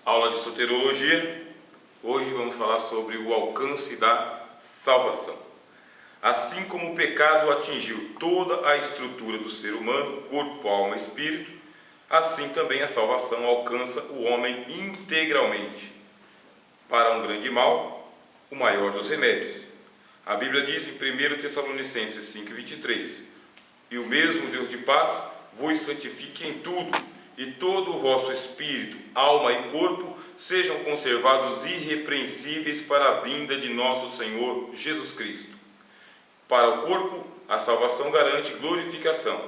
Aula de soterologia. Hoje vamos falar sobre o alcance da salvação. Assim como o pecado atingiu toda a estrutura do ser humano, corpo, alma e espírito, assim também a salvação alcança o homem integralmente. Para um grande mal, o maior dos remédios. A Bíblia diz em 1 Tessalonicenses 5,23: E o mesmo Deus de paz vos santifique em tudo, e todo o vosso espírito, alma e corpo sejam conservados irrepreensíveis para a vinda de nosso Senhor Jesus Cristo. Para o corpo, a salvação garante glorificação,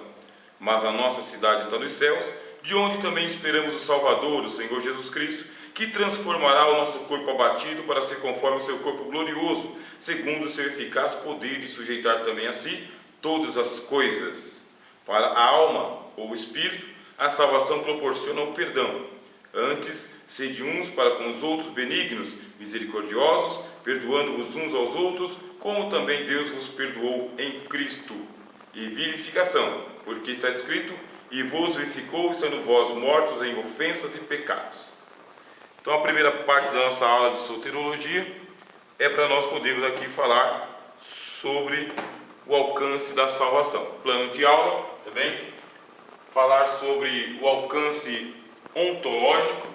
mas a nossa cidade está nos céus, de onde também esperamos o Salvador, o Senhor Jesus Cristo, que transformará o nosso corpo abatido para ser conforme o seu corpo glorioso, segundo o seu eficaz poder de sujeitar também a si todas as coisas. Para a alma ou espírito, a salvação proporciona o perdão. Antes, sede uns para com os outros benignos, misericordiosos, perdoando-vos uns aos outros, como também Deus vos perdoou em Cristo. E vivificação, porque está escrito: e vos vivificou, estando vós mortos em ofensas e pecados. Então a primeira parte da nossa aula de soterologia é para nós podermos aqui falar sobre o alcance da salvação. Plano de aula, tá bem? Falar sobre o alcance ontológico,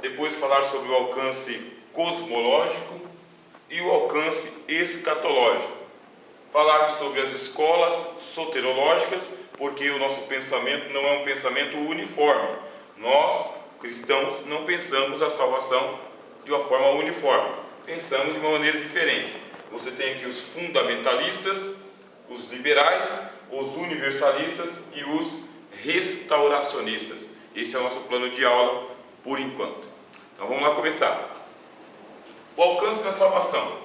depois falar sobre o alcance cosmológico e o alcance escatológico. Falar sobre as escolas soterológicas, porque o nosso pensamento não é um pensamento uniforme. Nós, cristãos, não pensamos a salvação de uma forma uniforme. Pensamos de uma maneira diferente. Você tem aqui os fundamentalistas, os liberais, os universalistas e os restauracionistas. Esse é o nosso plano de aula por enquanto. Então vamos lá começar. O alcance da salvação.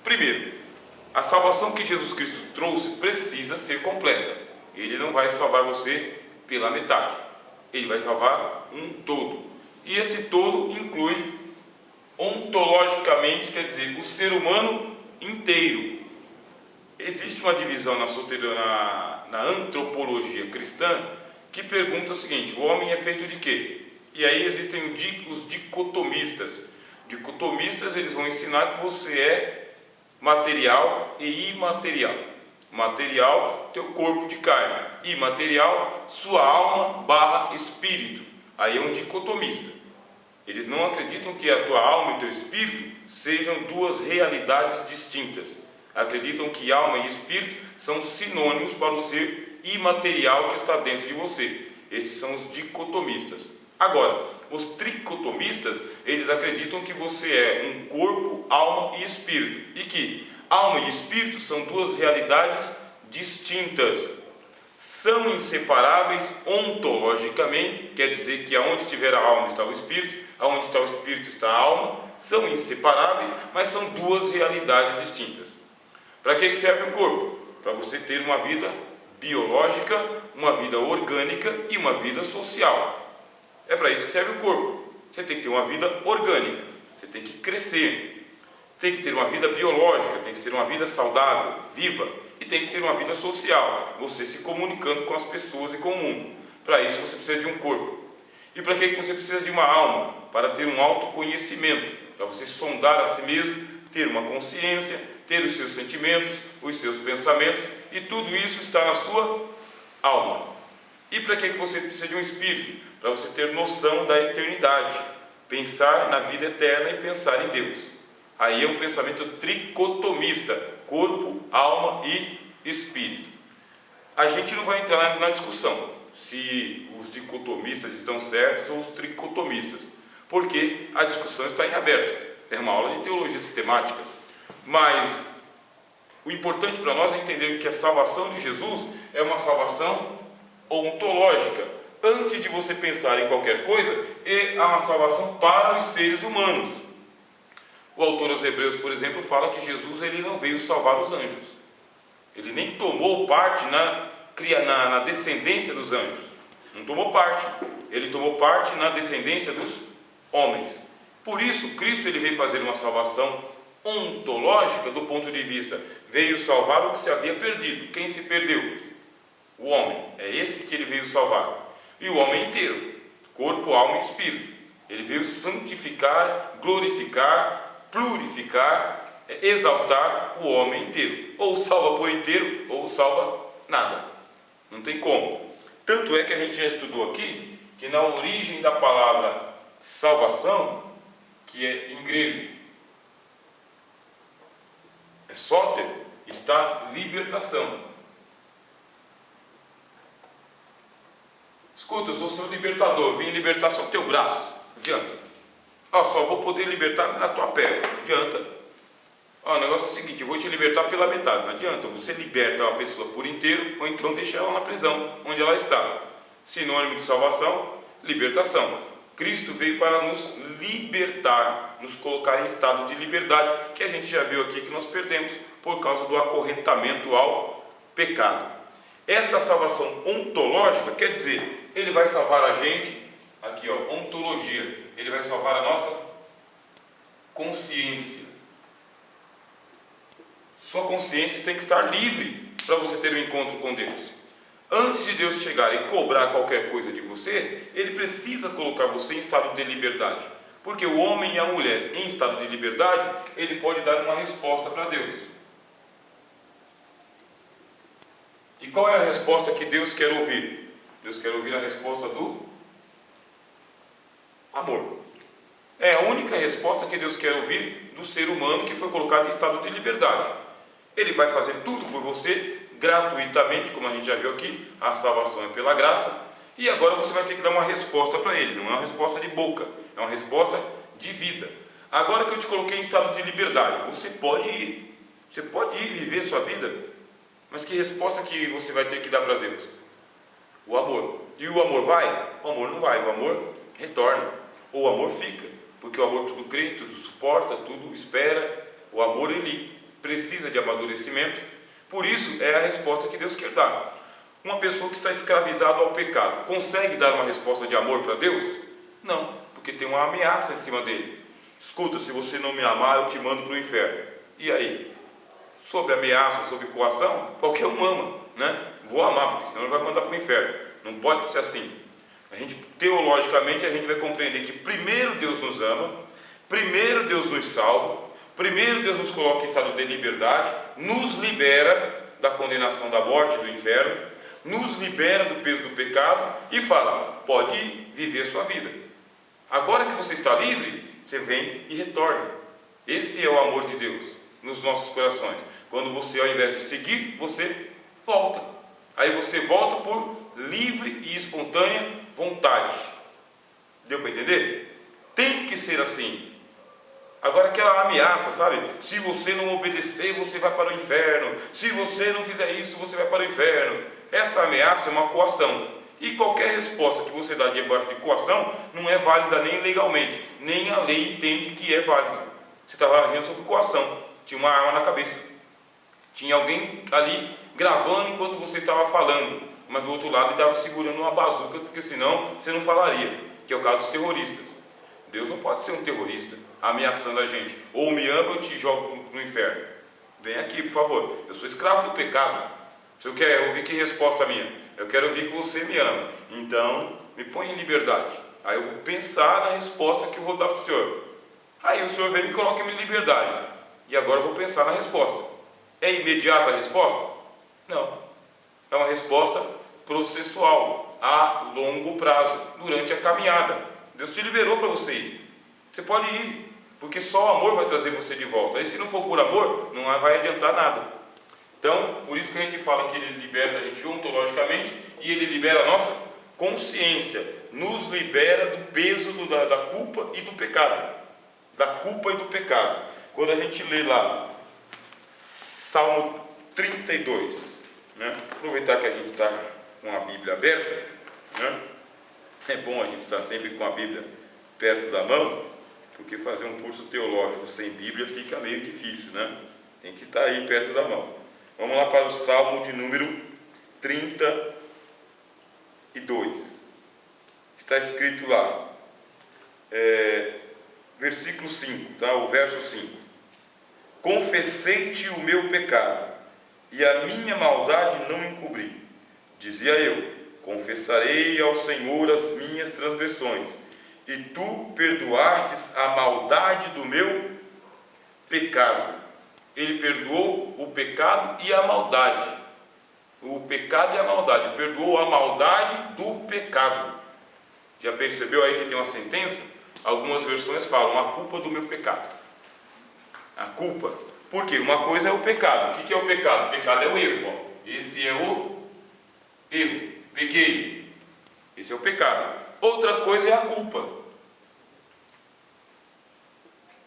Primeiro, a salvação que Jesus Cristo trouxe precisa ser completa. Ele não vai salvar você pela metade. Ele vai salvar um todo. E esse todo inclui ontologicamente, quer dizer, o ser humano inteiro. Existe uma divisão na antropologia cristã que pergunta o seguinte: o homem é feito de quê? E aí existem os dicotomistas. Dicotomistas, eles vão ensinar que você é material e imaterial. Material, teu corpo de carne. Imaterial, sua alma / espírito. Aí é um dicotomista. Eles não acreditam que a tua alma e teu espírito sejam duas realidades distintas. Acreditam que alma e espírito são sinônimos para o ser imaterial que está dentro de você. Esses são os dicotomistas. Agora, os tricotomistas, eles acreditam que você é um corpo, alma e espírito, e que alma e espírito são duas realidades distintas. São inseparáveis ontologicamente, quer dizer que aonde estiver a alma está o espírito, aonde está o espírito está a alma. São inseparáveis, mas são duas realidades distintas. Para que serve o corpo? Para você ter uma vida biológica, uma vida orgânica e uma vida social. É para isso que serve o corpo. Você tem que ter uma vida orgânica, você tem que crescer, tem que ter uma vida biológica, tem que ser uma vida saudável, viva, e tem que ser uma vida social, você se comunicando com as pessoas e com o mundo. Para isso você precisa de um corpo. E para que você precisa de uma alma? Para ter um autoconhecimento, para você sondar a si mesmo, ter uma consciência, ter os seus sentimentos, os seus pensamentos, e tudo isso está na sua alma. E para que você precisa de um espírito? Para você ter noção da eternidade, pensar na vida eterna e pensar em Deus. Aí é um pensamento tricotomista: corpo, alma e espírito. A gente não vai entrar na discussão se os dicotomistas estão certos ou os tricotomistas, porque a discussão está em aberto. É uma aula de teologia sistemática. Mas o importante para nós é entender que a salvação de Jesus é uma salvação ontológica. Antes de você pensar em qualquer coisa, é uma salvação para os seres humanos. O autor aos Hebreus, por exemplo, fala que Jesus ele não veio salvar os anjos. Ele nem tomou parte na descendência dos anjos. Não tomou parte. Ele tomou parte na descendência dos homens. Por isso, Cristo ele veio fazer uma salvação ontológica do ponto de vista. Veio salvar o que se havia perdido. Quem se perdeu? O homem. É esse que ele veio salvar. E o homem inteiro. Corpo, alma e espírito. Ele veio santificar, glorificar, purificar, exaltar o homem inteiro. Ou salva por inteiro, ou salva nada. Não tem como. Tanto é que a gente já estudou aqui, que na origem da palavra salvação, que é em grego, é sóter, está libertação. Escuta, eu sou seu libertador, vim libertar só o teu braço. Adianta. Só vou poder libertar na tua perna. Adianta. O negócio é o seguinte, eu vou te libertar pela metade. Não adianta, você liberta uma pessoa por inteiro, ou então deixa ela na prisão, onde ela está. Sinônimo de salvação, libertação. Cristo veio para nos libertar, nos colocar em estado de liberdade, que a gente já viu aqui que nós perdemos por causa do acorrentamento ao pecado. Esta salvação ontológica quer dizer, Ele vai salvar a gente, aqui ontologia, Ele vai salvar a nossa consciência. Sua consciência tem que estar livre para você ter um encontro com Deus. Antes de Deus chegar e cobrar qualquer coisa de você, Ele precisa colocar você em estado de liberdade. Porque o homem e a mulher em estado de liberdade, ele pode dar uma resposta para Deus. E qual é a resposta que Deus quer ouvir? Deus quer ouvir a resposta do amor. É a única resposta que Deus quer ouvir do ser humano que foi colocado em estado de liberdade. Ele vai fazer tudo por você, gratuitamente, como a gente já viu aqui, a salvação é pela graça, e agora você vai ter que dar uma resposta para Ele, não é uma resposta de boca, é uma resposta de vida. Agora que eu te coloquei em estado de liberdade, você pode ir viver sua vida, mas que resposta que você vai ter que dar para Deus? O amor. E o amor vai? O amor não vai, o amor retorna, ou o amor fica, porque o amor tudo crê, tudo suporta, tudo espera. O amor, ele precisa de amadurecimento. Por isso é a resposta que Deus quer dar. Uma pessoa que está escravizada ao pecado consegue dar uma resposta de amor para Deus? Não, porque tem uma ameaça em cima dele. Escuta, se você não me amar, eu te mando para o inferno. E aí? Sob ameaça, sob coação, qualquer um ama, né? Vou amar, porque senão ele vai mandar para o inferno. Não pode ser assim. Teologicamente, a gente vai compreender que primeiro Deus nos ama, primeiro Deus nos salva, primeiro Deus nos coloca em estado de liberdade, nos libera da condenação da morte, do inferno, nos libera do peso do pecado e fala, pode viver a sua vida. Agora que você está livre, você vem e retorna. Esse é o amor de Deus nos nossos corações. Quando você, ao invés de seguir, você volta. Aí você volta por livre e espontânea vontade. Deu para entender? Tem que ser assim. Agora aquela ameaça, sabe? Se você não obedecer, você vai para o inferno. Se você não fizer isso, você vai para o inferno. Essa ameaça é uma coação. E qualquer resposta que você dá debaixo de coação não é válida nem legalmente. Nem a lei entende que é válido. Você estava agindo sob coação. Tinha uma arma na cabeça. Tinha alguém ali gravando enquanto você estava falando. Mas do outro lado ele estava segurando uma bazuca, porque senão você não falaria. Que é o caso dos terroristas. Deus não pode ser um terrorista ameaçando a gente. Ou me ama ou te jogo no inferno. Vem aqui, por favor. Eu sou escravo do pecado. Se eu quero ouvir que resposta minha? Eu quero ouvir que você me ama. Então, me põe em liberdade. Aí eu vou pensar na resposta que eu vou dar para o Senhor. Aí o Senhor vem e me coloca em liberdade. E agora eu vou pensar na resposta. É imediata a resposta? Não. É uma resposta processual, a longo prazo, durante a caminhada. Deus te liberou para você ir. Você pode ir, porque só o amor vai trazer você de volta. Aí se não for por amor, não vai adiantar nada. Então, por isso que a gente fala que Ele liberta a gente ontologicamente e Ele libera a nossa consciência. Nos libera do peso da culpa e do pecado. Da culpa e do pecado. Quando a gente lê lá Salmo 32, né? Aproveitar que a gente está com a Bíblia aberta, né? É bom a gente estar sempre com a Bíblia perto da mão, porque fazer um curso teológico sem Bíblia fica meio difícil, né? Tem que estar aí perto da mão. Vamos lá para o Salmo de número 32. Está escrito lá, versículo 5, tá? O verso 5. Confessei-te o meu pecado, e a minha maldade não encobri. Dizia eu, confessarei ao Senhor as minhas transgressões, e tu perdoastes a maldade do meu pecado. Ele perdoou o pecado e a maldade. O pecado e a maldade. Perdoou a maldade do pecado. Já percebeu aí que tem uma sentença? Algumas versões falam a culpa do meu pecado. A culpa. Por quê? Uma coisa é o pecado. O que é o pecado? O pecado é o erro. Ó. Esse é o erro. Pequei. Esse é o pecado. Outra coisa é a culpa.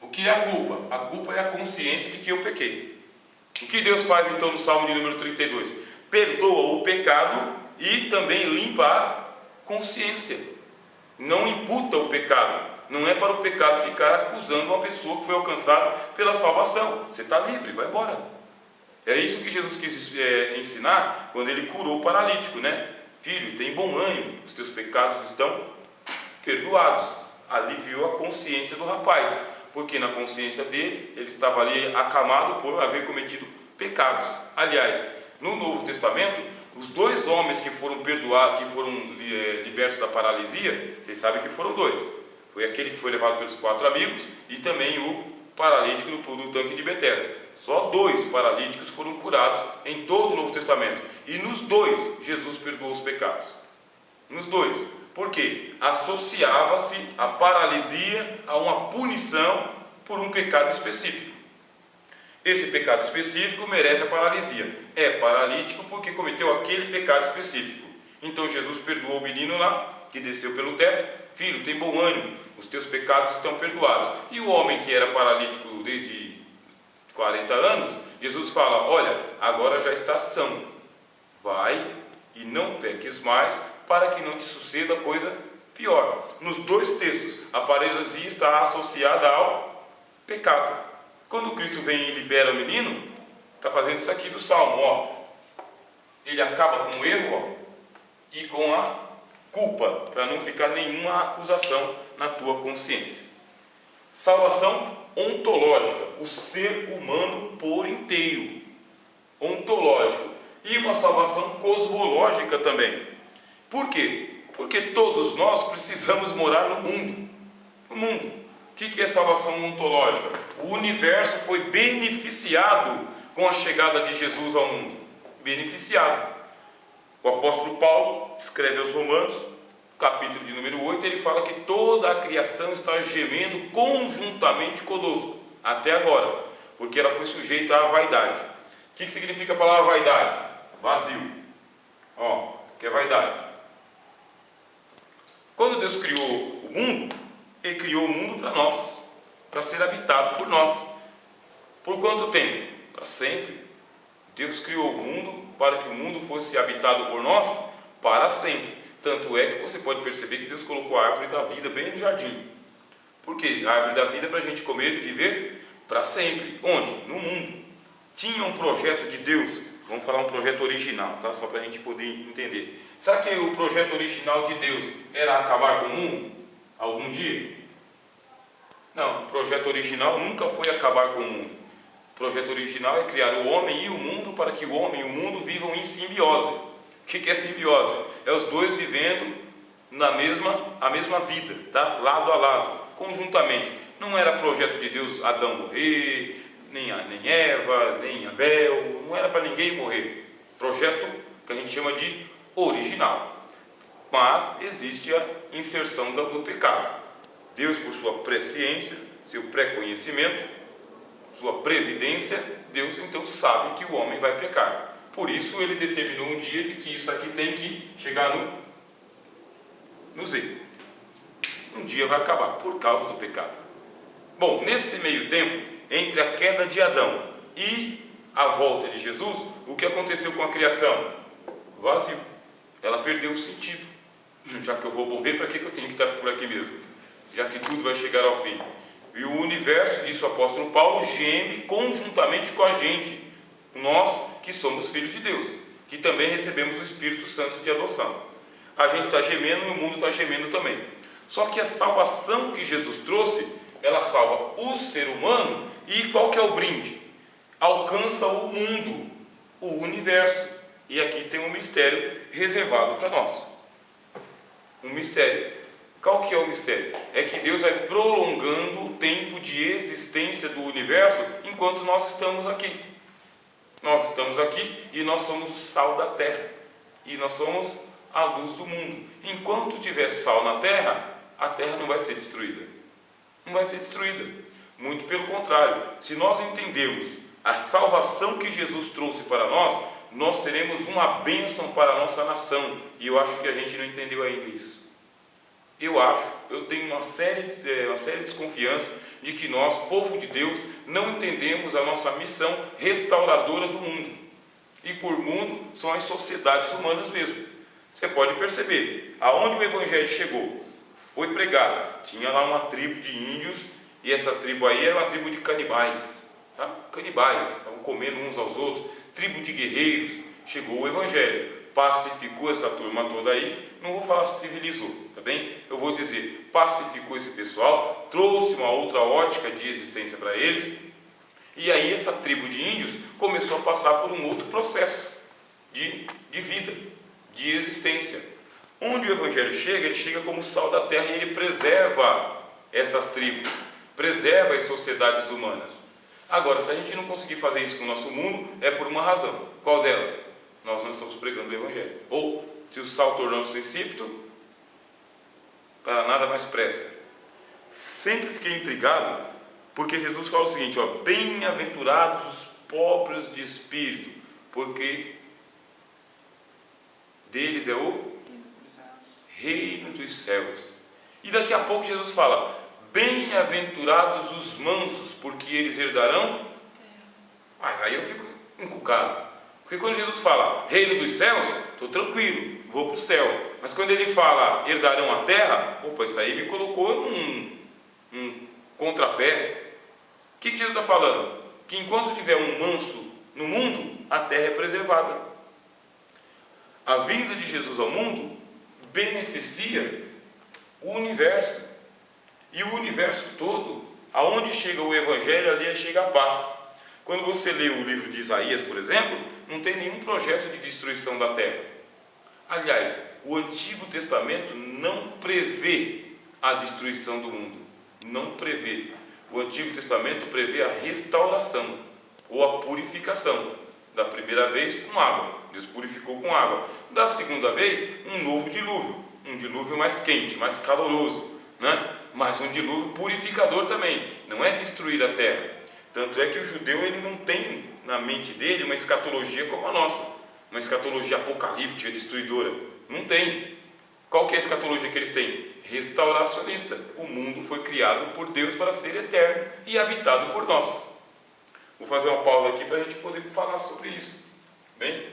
O que é a culpa? A culpa é a consciência de que eu pequei. O que Deus faz então no Salmo de número 32? Perdoa o pecado e também limpa a consciência. Não imputa o pecado. Não é para o pecado ficar acusando uma pessoa que foi alcançada pela salvação. Você está livre, vai embora. É isso que Jesus quis ensinar quando ele curou o paralítico, né? Filho, tem bom ânimo, os teus pecados estão perdoados. Aliviou a consciência do rapaz, porque na consciência dele, ele estava ali acamado por haver cometido pecados. Aliás, no Novo Testamento, os dois homens que foram perdoados, que foram libertos da paralisia, vocês sabem que foram dois. Foi aquele que foi levado pelos 4 amigos e também o paralítico do tanque de Betesda. Só 2 paralíticos foram curados em todo o Novo Testamento. E nos 2, Jesus perdoou os pecados. Nos 2. Por quê? Associava-se a paralisia a uma punição por um pecado específico. Esse pecado específico merece a paralisia. É paralítico porque cometeu aquele pecado específico. Então Jesus perdoou o menino lá, que desceu pelo teto. Filho, tem bom ânimo, os teus pecados estão perdoados. E o homem que era paralítico desde 40 anos, Jesus fala, olha, agora já está são. Vai e não peques mais, para que não te suceda coisa pior. Nos 2 textos, a paralisia está associada ao pecado. Quando Cristo vem e libera o menino, está fazendo isso aqui do Salmo, ó. Ele acaba com o erro, ó, e com a culpa, para não ficar nenhuma acusação na tua consciência. Salvação ontológica, o ser humano por inteiro. Ontológico. E uma salvação cosmológica também. Por quê? Porque todos nós precisamos morar no mundo. No mundo. O que é salvação ontológica? O universo foi beneficiado com a chegada de Jesus ao mundo. Beneficiado. O apóstolo Paulo escreve aos Romanos, capítulo de número 8, ele fala que toda a criação está gemendo conjuntamente conosco, até agora, porque ela foi sujeita à vaidade. O que significa a palavra vaidade? Vazio. Ó, que é vaidade. Quando Deus criou o mundo, Ele criou o mundo para nós, para ser habitado por nós. Por quanto tempo? Para sempre. Deus criou o mundo para que o mundo fosse habitado por nós para sempre. Tanto é que você pode perceber que Deus colocou a árvore da vida bem no jardim. Por quê? A árvore da vida é para a gente comer e viver para sempre. Onde? No mundo. Tinha um projeto de Deus. Vamos falar um projeto original, tá? Só para a gente poder entender. Será que o projeto original de Deus era acabar com o mundo? Algum dia? Não, o projeto original nunca foi acabar com o mundo. O projeto original é criar o homem e o mundo para que o homem e o mundo vivam em simbiose. O que é simbiose? É os dois vivendo a mesma vida, tá? Lado a lado, conjuntamente. Não era projeto de Deus Adão morrer, nem Eva, nem Abel, não era para ninguém morrer. Projeto que a gente chama de original. Mas existe a inserção do pecado. Deus, por sua presciência, seu pré-conhecimento, sua previdência, Deus então sabe que o homem vai pecar. Por isso ele determinou um dia de que isso aqui tem que chegar no Z. Um dia vai acabar, por causa do pecado. Bom, nesse meio tempo, entre a queda de Adão e a volta de Jesus, o que aconteceu com a criação? Vazio. Ela perdeu o sentido. Já que eu vou morrer, para que eu tenho que estar por aqui mesmo? Já que tudo vai chegar ao fim. E o universo, disse o apóstolo Paulo, geme conjuntamente com a gente, nós que somos filhos de Deus, que também recebemos o Espírito Santo de adoção. A gente está gemendo e o mundo está gemendo também. Só que a salvação que Jesus trouxe, ela salva o ser humano e qual que é o brinde? Alcança o mundo, o universo. E aqui tem um mistério reservado para nós. Um mistério. Qual que é o mistério? É que Deus vai prolongando o tempo de existência do universo enquanto nós estamos aqui. Nós estamos aqui e nós somos o sal da terra. E nós somos a luz do mundo. Enquanto tiver sal na terra, a terra não vai ser destruída. Não vai ser destruída. Muito pelo contrário. Se nós entendermos a salvação que Jesus trouxe para nós, nós seremos uma bênção para a nossa nação. E eu acho que a gente não entendeu ainda isso. Eu tenho uma séria desconfiança de que nós, povo de Deus, não entendemos a nossa missão restauradora do mundo. E por mundo são as sociedades humanas mesmo. Você pode perceber, aonde o Evangelho chegou, foi pregado, tinha lá uma tribo de índios, e essa tribo aí era uma tribo de canibais, tá? Canibais, estavam comendo uns aos outros, tribo de guerreiros. Chegou o Evangelho, pacificou essa turma toda aí, não vou falar civilizou, tá bem? Eu vou dizer, pacificou esse pessoal, trouxe uma outra ótica de existência para eles, e aí essa tribo de índios começou a passar por um outro processo de vida, de existência. Onde o Evangelho chega, ele chega como sal da terra e ele preserva essas tribos, preserva as sociedades humanas. Agora, se a gente não conseguir fazer isso com o nosso mundo, é por uma razão. Qual delas? Nós não estamos pregando o Evangelho. Ou, se o sal tornou-se insípido, para nada mais presta. Sempre fiquei intrigado, porque Jesus fala o seguinte, ó, bem-aventurados os pobres de espírito, porque deles é o reino dos céus. E daqui a pouco Jesus fala, bem-aventurados os mansos, porque eles herdarão. Aí eu fico encucado. Porque quando Jesus fala reino dos céus, estou tranquilo, vou para o céu. Mas quando ele fala herdarão a terra, opa, isso aí me colocou num contrapé. O que Jesus está falando? Que enquanto tiver um manso no mundo, a terra é preservada. A vinda de Jesus ao mundo beneficia o universo. E o universo todo, aonde chega o Evangelho, ali chega a paz. Quando você lê o livro de Isaías, por exemplo, não tem nenhum projeto de destruição da terra. Aliás, o Antigo Testamento não prevê a destruição do mundo. Não prevê. O Antigo Testamento prevê a restauração ou a purificação. Da primeira vez com água, Deus purificou com água. Da segunda vez, um novo dilúvio. Um dilúvio mais quente, mais caloroso, né? Mas um dilúvio purificador também. Não é destruir a terra. Tanto é que o judeu ele não tem na mente dele uma escatologia como a nossa, uma escatologia apocalíptica, destruidora. Não tem. Qual que é a escatologia que eles têm? Restauracionista. O mundo foi criado por Deus para ser eterno e habitado por nós. Vou fazer uma pausa aqui para a gente poder falar sobre isso. Bem?